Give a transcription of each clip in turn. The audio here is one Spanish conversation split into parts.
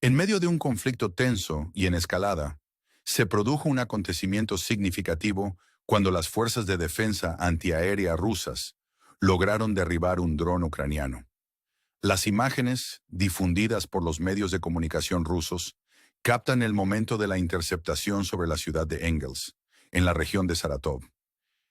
En medio de un conflicto tenso y en escalada, se produjo un acontecimiento significativo cuando las fuerzas de defensa antiaérea rusas lograron derribar un dron ucraniano. Las imágenes, difundidas por los medios de comunicación rusos, captan el momento de la interceptación sobre la ciudad de Engels, en la región de Saratov.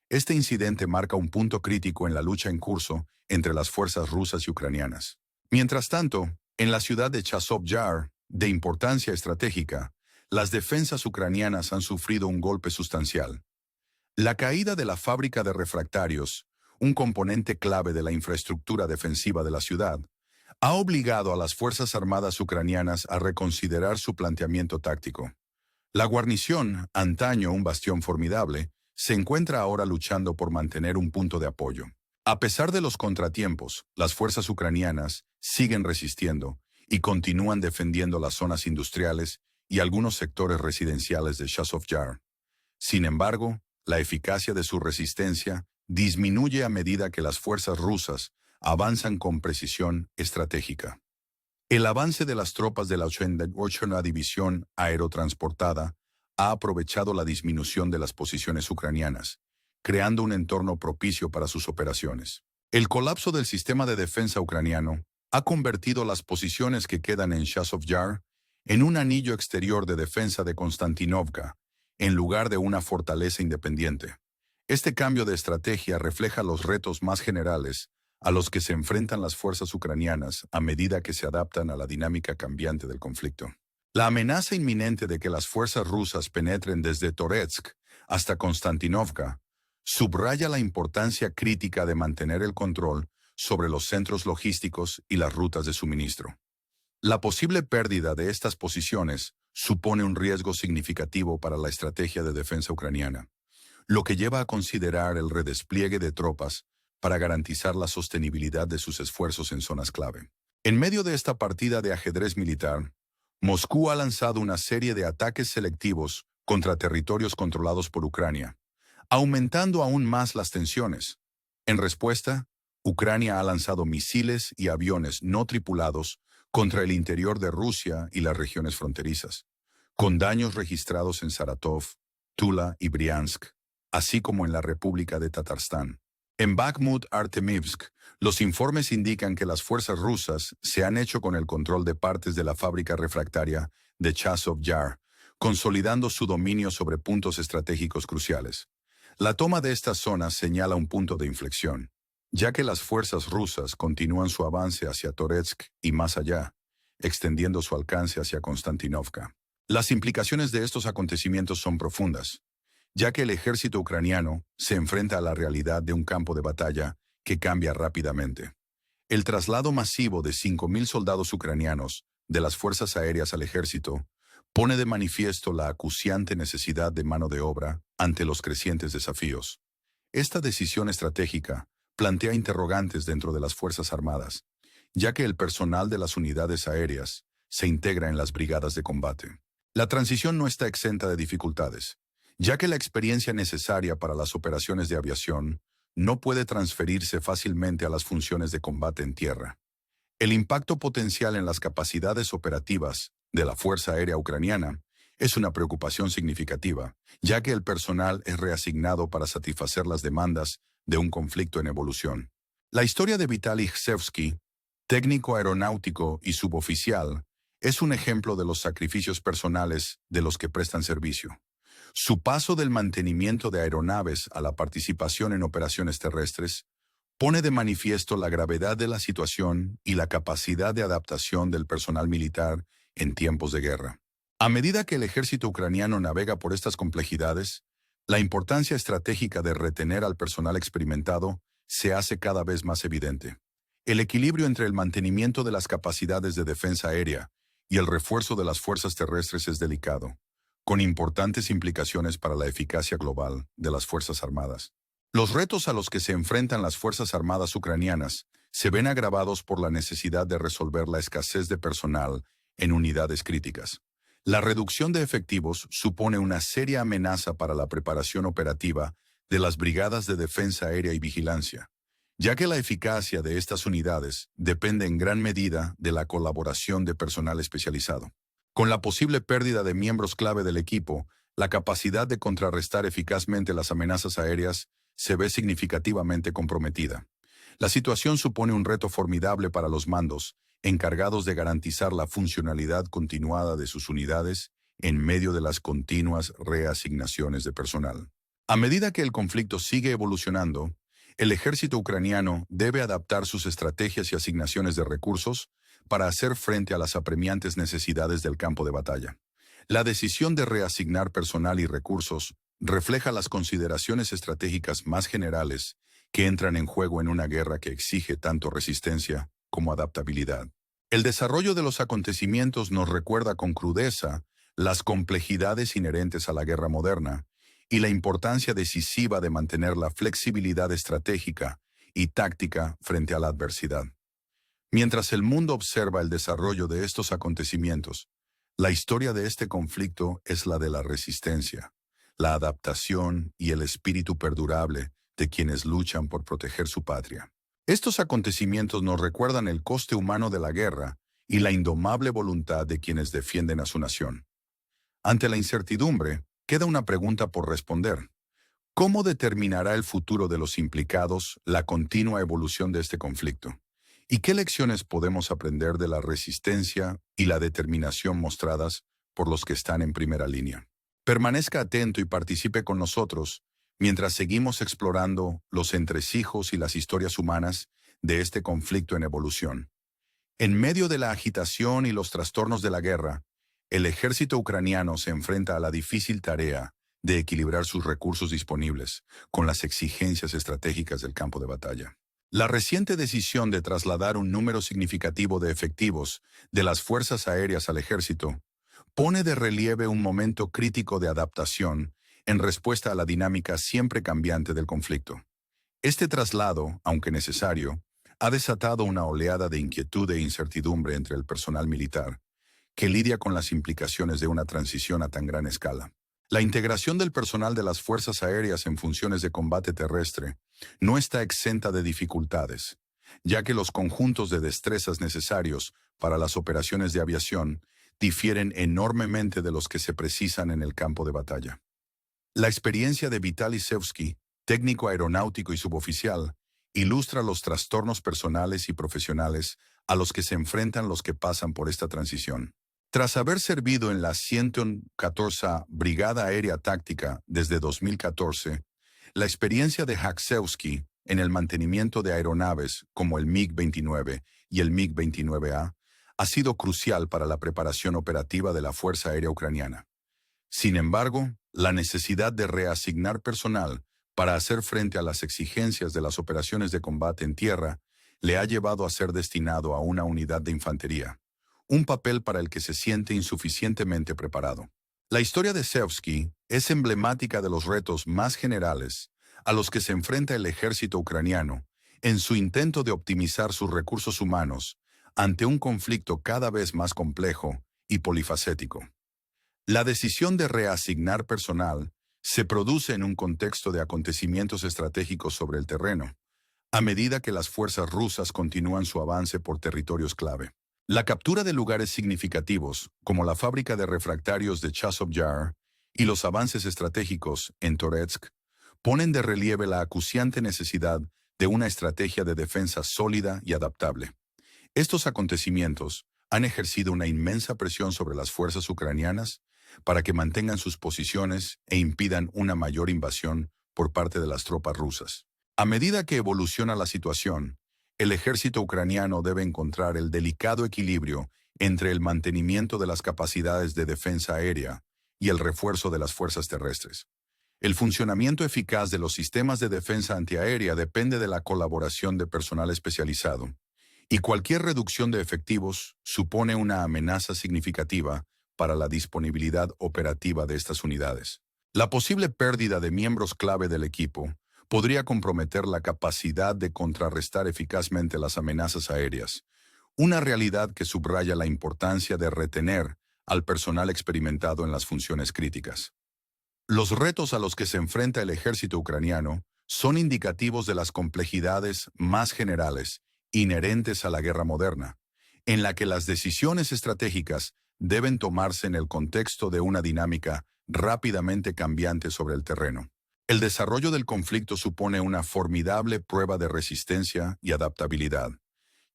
Este incidente marca un punto crítico en la lucha en curso entre las fuerzas rusas y ucranianas. Mientras tanto, en la ciudad de Chasiv Yar, de importancia estratégica, las defensas ucranianas han sufrido un golpe sustancial. La caída de la fábrica de refractarios, un componente clave de la infraestructura defensiva de la ciudad, ha obligado a las Fuerzas Armadas ucranianas a reconsiderar su planteamiento táctico. La guarnición, antaño un bastión formidable, se encuentra ahora luchando por mantener un punto de apoyo. A pesar de los contratiempos, las fuerzas ucranianas siguen resistiendo y continúan defendiendo las zonas industriales y algunos sectores residenciales de Chasiv Yar. Sin embargo, la eficacia de su resistencia disminuye a medida que las fuerzas rusas avanzan con precisión estratégica. El avance de las tropas de la 88ª División Aerotransportada ha aprovechado la disminución de las posiciones ucranianas, creando un entorno propicio para sus operaciones. El colapso del sistema de defensa ucraniano ha convertido las posiciones que quedan en Chasiv Yar en un anillo exterior de defensa de Konstantinovka, en lugar de una fortaleza independiente. Este cambio de estrategia refleja los retos más generales a los que se enfrentan las fuerzas ucranianas a medida que se adaptan a la dinámica cambiante del conflicto. La amenaza inminente de que las fuerzas rusas penetren desde Toretsk hasta Konstantinovka subraya la importancia crítica de mantener el control sobre los centros logísticos y las rutas de suministro. La posible pérdida de estas posiciones supone un riesgo significativo para la estrategia de defensa ucraniana, lo que lleva a considerar el redespliegue de tropas para garantizar la sostenibilidad de sus esfuerzos en zonas clave. En medio de esta partida de ajedrez militar, Moscú ha lanzado una serie de ataques selectivos contra territorios controlados por Ucrania, aumentando aún más las tensiones. En respuesta, Ucrania ha lanzado misiles y aviones no tripulados contra el interior de Rusia y las regiones fronterizas, con daños registrados en Saratov, Tula y Briansk, así como en la República de Tatarstán. En Bakhmut-Artemivsk, los informes indican que las fuerzas rusas se han hecho con el control de partes de la fábrica refractaria de Chasiv Yar, consolidando su dominio sobre puntos estratégicos cruciales. La toma de estas zonas señala un punto de inflexión, ya que las fuerzas rusas continúan su avance hacia Toretsk y más allá, extendiendo su alcance hacia Konstantinovka. Las implicaciones de estos acontecimientos son profundas, ya que el ejército ucraniano se enfrenta a la realidad de un campo de batalla que cambia rápidamente. El traslado masivo de 5.000 soldados ucranianos de las fuerzas aéreas al ejército pone de manifiesto la acuciante necesidad de mano de obra ante los crecientes desafíos. Esta decisión estratégica plantea interrogantes dentro de las Fuerzas Armadas, ya que el personal de las unidades aéreas se integra en las brigadas de combate. La transición no está exenta de dificultades, ya que la experiencia necesaria para las operaciones de aviación no puede transferirse fácilmente a las funciones de combate en tierra. El impacto potencial en las capacidades operativas de la Fuerza Aérea Ucraniana es una preocupación significativa, ya que el personal es reasignado para satisfacer las demandas de un conflicto en evolución. La historia de Vitaly Gzhevsky, técnico aeronáutico y suboficial, es un ejemplo de los sacrificios personales de los que prestan servicio. Su paso del mantenimiento de aeronaves a la participación en operaciones terrestres pone de manifiesto la gravedad de la situación y la capacidad de adaptación del personal militar en tiempos de guerra. A medida que el ejército ucraniano navega por estas complejidades, la importancia estratégica de retener al personal experimentado se hace cada vez más evidente. El equilibrio entre el mantenimiento de las capacidades de defensa aérea y el refuerzo de las fuerzas terrestres es delicado, con importantes implicaciones para la eficacia global de las Fuerzas Armadas. Los retos a los que se enfrentan las Fuerzas Armadas ucranianas se ven agravados por la necesidad de resolver la escasez de personal en unidades críticas. La reducción de efectivos supone una seria amenaza para la preparación operativa de las brigadas de defensa aérea y vigilancia, ya que la eficacia de estas unidades depende en gran medida de la colaboración de personal especializado. Con la posible pérdida de miembros clave del equipo, la capacidad de contrarrestar eficazmente las amenazas aéreas se ve significativamente comprometida. La situación supone un reto formidable para los mandos, encargados de garantizar la funcionalidad continuada de sus unidades en medio de las continuas reasignaciones de personal. A medida que el conflicto sigue evolucionando, el ejército ucraniano debe adaptar sus estrategias y asignaciones de recursos para hacer frente a las apremiantes necesidades del campo de batalla. La decisión de reasignar personal y recursos refleja las consideraciones estratégicas más generales que entran en juego en una guerra que exige tanto resistencia como adaptabilidad. El desarrollo de los acontecimientos nos recuerda con crudeza las complejidades inherentes a la guerra moderna y la importancia decisiva de mantener la flexibilidad estratégica y táctica frente a la adversidad. Mientras el mundo observa el desarrollo de estos acontecimientos, la historia de este conflicto es la de la resistencia, la adaptación y el espíritu perdurable de quienes luchan por proteger su patria. Estos acontecimientos nos recuerdan el coste humano de la guerra y la indomable voluntad de quienes defienden a su nación. Ante la incertidumbre, queda una pregunta por responder. ¿Cómo determinará el futuro de los implicados la continua evolución de este conflicto? ¿Y qué lecciones podemos aprender de la resistencia y la determinación mostradas por los que están en primera línea? Permanezca atento y participe con nosotros mientras seguimos explorando los entresijos y las historias humanas de este conflicto en evolución. En medio de la agitación y los trastornos de la guerra, el ejército ucraniano se enfrenta a la difícil tarea de equilibrar sus recursos disponibles con las exigencias estratégicas del campo de batalla. La reciente decisión de trasladar un número significativo de efectivos de las fuerzas aéreas al ejército pone de relieve un momento crítico de adaptación en respuesta a la dinámica siempre cambiante del conflicto. Este traslado, aunque necesario, ha desatado una oleada de inquietud e incertidumbre entre el personal militar, que lidia con las implicaciones de una transición a tan gran escala. La integración del personal de las fuerzas aéreas en funciones de combate terrestre no está exenta de dificultades, ya que los conjuntos de destrezas necesarios para las operaciones de aviación difieren enormemente de los que se precisan en el campo de batalla. La experiencia de Vitaly Sevsky, técnico aeronáutico y suboficial, ilustra los trastornos personales y profesionales a los que se enfrentan los que pasan por esta transición. Tras haber servido en la 114 Brigada Aérea Táctica desde 2014, la experiencia de Haksevsky en el mantenimiento de aeronaves como el MiG-29 y el MiG-29A ha sido crucial para la preparación operativa de la Fuerza Aérea Ucraniana. Sin embargo, la necesidad de reasignar personal para hacer frente a las exigencias de las operaciones de combate en tierra le ha llevado a ser destinado a una unidad de infantería, un papel para el que se siente insuficientemente preparado. La historia de Sevsky es emblemática de los retos más generales a los que se enfrenta el ejército ucraniano en su intento de optimizar sus recursos humanos ante un conflicto cada vez más complejo y polifacético. La decisión de reasignar personal se produce en un contexto de acontecimientos estratégicos sobre el terreno, a medida que las fuerzas rusas continúan su avance por territorios clave. La captura de lugares significativos, como la fábrica de refractarios de Chazov Yar y los avances estratégicos en Toretsk, ponen de relieve la acuciante necesidad de una estrategia de defensa sólida y adaptable. Estos acontecimientos han ejercido una inmensa presión sobre las fuerzas ucranianas para que mantengan sus posiciones e impidan una mayor invasión por parte de las tropas rusas. A medida que evoluciona la situación, el ejército ucraniano debe encontrar el delicado equilibrio entre el mantenimiento de las capacidades de defensa aérea y el refuerzo de las fuerzas terrestres. El funcionamiento eficaz de los sistemas de defensa antiaérea depende de la colaboración de personal especializado, y cualquier reducción de efectivos supone una amenaza significativa para la disponibilidad operativa de estas unidades. La posible pérdida de miembros clave del equipo podría comprometer la capacidad de contrarrestar eficazmente las amenazas aéreas, una realidad que subraya la importancia de retener al personal experimentado en las funciones críticas. Los retos a los que se enfrenta el ejército ucraniano son indicativos de las complejidades más generales inherentes a la guerra moderna, en la que las decisiones estratégicas deben tomarse en el contexto de una dinámica rápidamente cambiante sobre el terreno. El desarrollo del conflicto supone una formidable prueba de resistencia y adaptabilidad,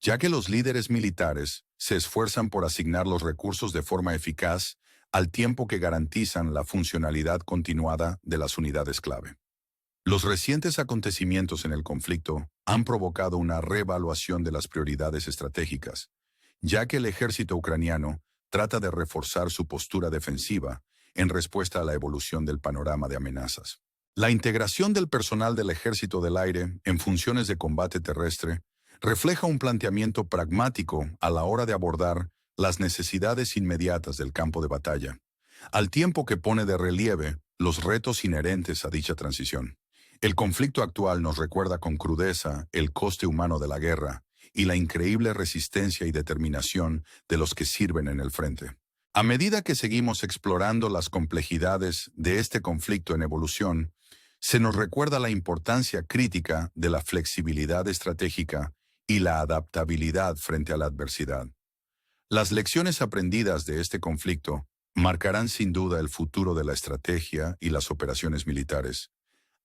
ya que los líderes militares se esfuerzan por asignar los recursos de forma eficaz al tiempo que garantizan la funcionalidad continuada de las unidades clave. Los recientes acontecimientos en el conflicto han provocado una reevaluación de las prioridades estratégicas, ya que el ejército ucraniano trata de reforzar su postura defensiva en respuesta a la evolución del panorama de amenazas. La integración del personal del Ejército del Aire en funciones de combate terrestre refleja un planteamiento pragmático a la hora de abordar las necesidades inmediatas del campo de batalla, al tiempo que pone de relieve los retos inherentes a dicha transición. El conflicto actual nos recuerda con crudeza el coste humano de la guerra y la increíble resistencia y determinación de los que sirven en el frente. A medida que seguimos explorando las complejidades de este conflicto en evolución, se nos recuerda la importancia crítica de la flexibilidad estratégica y la adaptabilidad frente a la adversidad. Las lecciones aprendidas de este conflicto marcarán sin duda el futuro de la estrategia y las operaciones militares,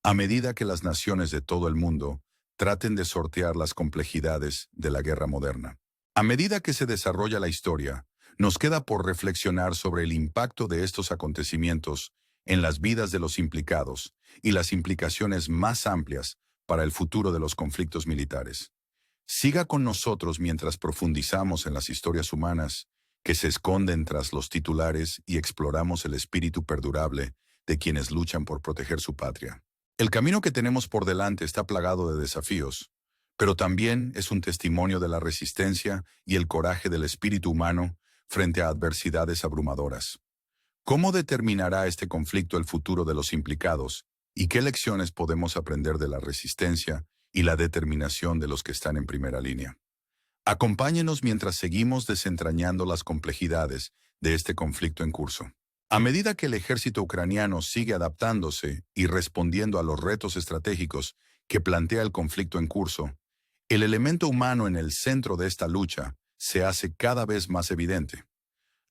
a medida que las naciones de todo el mundo traten de sortear las complejidades de la guerra moderna. A medida que se desarrolla la historia, nos queda por reflexionar sobre el impacto de estos acontecimientos en las vidas de los implicados y las implicaciones más amplias para el futuro de los conflictos militares. Siga con nosotros mientras profundizamos en las historias humanas que se esconden tras los titulares y exploramos el espíritu perdurable de quienes luchan por proteger su patria. El camino que tenemos por delante está plagado de desafíos, pero también es un testimonio de la resistencia y el coraje del espíritu humano frente a adversidades abrumadoras. ¿Cómo determinará este conflicto el futuro de los implicados y qué lecciones podemos aprender de la resistencia y la determinación de los que están en primera línea? Acompáñenos mientras seguimos desentrañando las complejidades de este conflicto en curso. A medida que el ejército ucraniano sigue adaptándose y respondiendo a los retos estratégicos que plantea el conflicto en curso, el elemento humano en el centro de esta lucha se hace cada vez más evidente.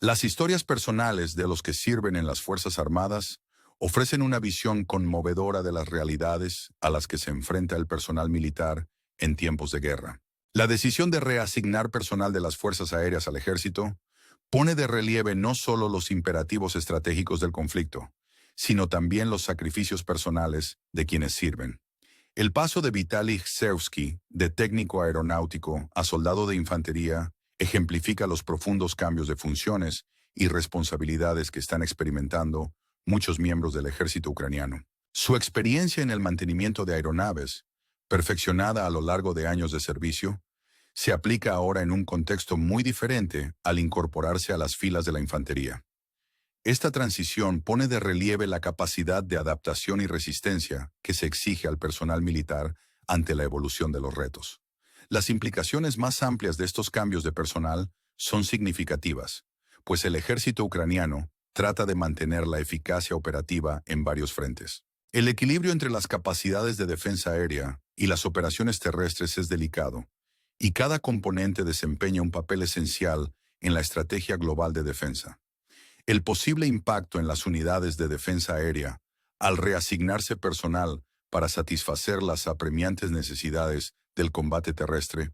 Las historias personales de los que sirven en las Fuerzas Armadas ofrecen una visión conmovedora de las realidades a las que se enfrenta el personal militar en tiempos de guerra. La decisión de reasignar personal de las Fuerzas Aéreas al ejército pone de relieve no solo los imperativos estratégicos del conflicto, sino también los sacrificios personales de quienes sirven. El paso de Vitaly Zhevsky, de técnico aeronáutico a soldado de infantería, ejemplifica los profundos cambios de funciones y responsabilidades que están experimentando muchos miembros del ejército ucraniano. Su experiencia en el mantenimiento de aeronaves, perfeccionada a lo largo de años de servicio, se aplica ahora en un contexto muy diferente al incorporarse a las filas de la infantería. Esta transición pone de relieve la capacidad de adaptación y resistencia que se exige al personal militar ante la evolución de los retos. Las implicaciones más amplias de estos cambios de personal son significativas, pues el ejército ucraniano trata de mantener la eficacia operativa en varios frentes. El equilibrio entre las capacidades de defensa aérea y las operaciones terrestres es delicado, y cada componente desempeña un papel esencial en la estrategia global de defensa. El posible impacto en las unidades de defensa aérea, al reasignarse personal para satisfacer las apremiantes necesidades del combate terrestre,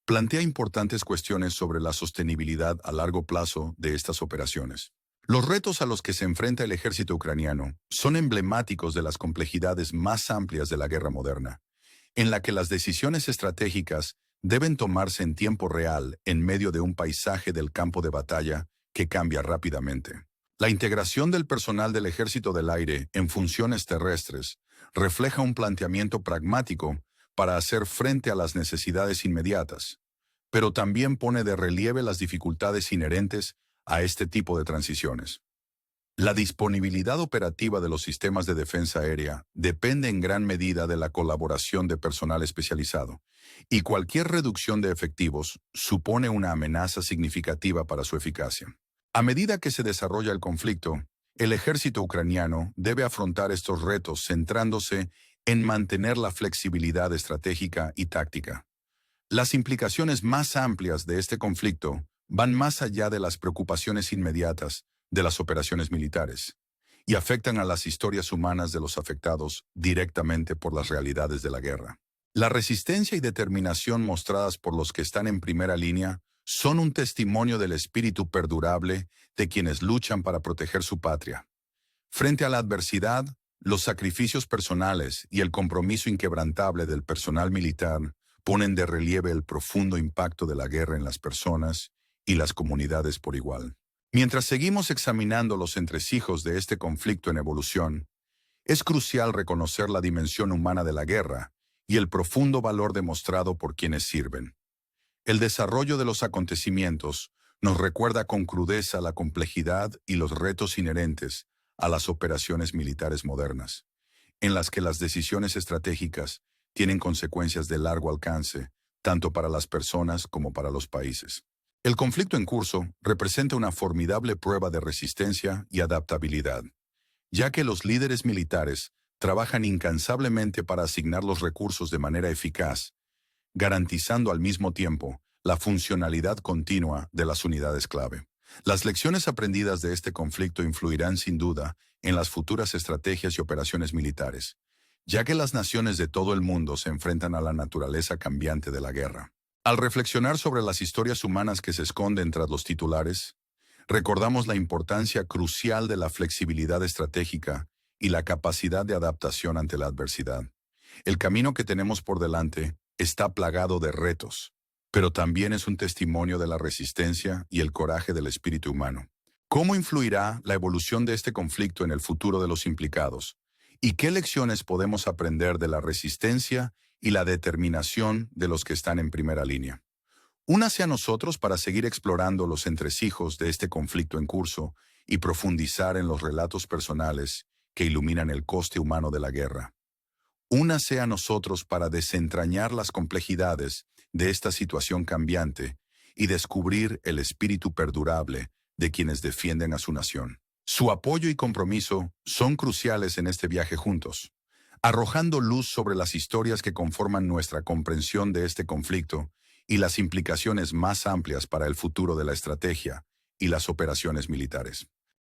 plantea importantes cuestiones sobre la sostenibilidad a largo plazo de estas operaciones. Los retos a los que se enfrenta el ejército ucraniano son emblemáticos de las complejidades más amplias de la guerra moderna, en la que las decisiones estratégicas deben tomarse en tiempo real en medio de un paisaje del campo de batalla que cambia rápidamente. La integración del personal del Ejército del Aire en funciones terrestres refleja un planteamiento pragmático para hacer frente a las necesidades inmediatas, pero también pone de relieve las dificultades inherentes a este tipo de transiciones. La disponibilidad operativa de los sistemas de defensa aérea depende en gran medida de la colaboración de personal especializado, y cualquier reducción de efectivos supone una amenaza significativa para su eficacia. A medida que se desarrolla el conflicto, el ejército ucraniano debe afrontar estos retos centrándose en mantener la flexibilidad estratégica y táctica. Las implicaciones más amplias de este conflicto van más allá de las preocupaciones inmediatas de las operaciones militares y afectan a las historias humanas de los afectados directamente por las realidades de la guerra. La resistencia y determinación mostradas por los que están en primera línea son un testimonio del espíritu perdurable de quienes luchan para proteger su patria. Frente a la adversidad, los sacrificios personales y el compromiso inquebrantable del personal militar ponen de relieve el profundo impacto de la guerra en las personas y las comunidades por igual. Mientras seguimos examinando los entresijos de este conflicto en evolución, es crucial reconocer la dimensión humana de la guerra y el profundo valor demostrado por quienes sirven. El desarrollo de los acontecimientos nos recuerda con crudeza la complejidad y los retos inherentes a las operaciones militares modernas, en las que las decisiones estratégicas tienen consecuencias de largo alcance, tanto para las personas como para los países. El conflicto en curso representa una formidable prueba de resistencia y adaptabilidad, ya que los líderes militares trabajan incansablemente para asignar los recursos de manera eficaz, garantizando al mismo tiempo la funcionalidad continua de las unidades clave. Las lecciones aprendidas de este conflicto influirán sin duda en las futuras estrategias y operaciones militares, ya que las naciones de todo el mundo se enfrentan a la naturaleza cambiante de la guerra. Al reflexionar sobre las historias humanas que se esconden tras los titulares, recordamos la importancia crucial de la flexibilidad estratégica y la capacidad de adaptación ante la adversidad. El camino que tenemos por delante está plagado de retos, pero también es un testimonio de la resistencia y el coraje del espíritu humano. ¿Cómo influirá la evolución de este conflicto en el futuro de los implicados? ¿Y qué lecciones podemos aprender de la resistencia y la determinación de los que están en primera línea? Únase a nosotros para seguir explorando los entresijos de este conflicto en curso y profundizar en los relatos personales que iluminan el coste humano de la guerra. Únase a nosotros para desentrañar las complejidades de esta situación cambiante y descubrir el espíritu perdurable de quienes defienden a su nación. Su apoyo y compromiso son cruciales en este viaje juntos, arrojando luz sobre las historias que conforman nuestra comprensión de este conflicto y las implicaciones más amplias para el futuro de la estrategia y las operaciones militares.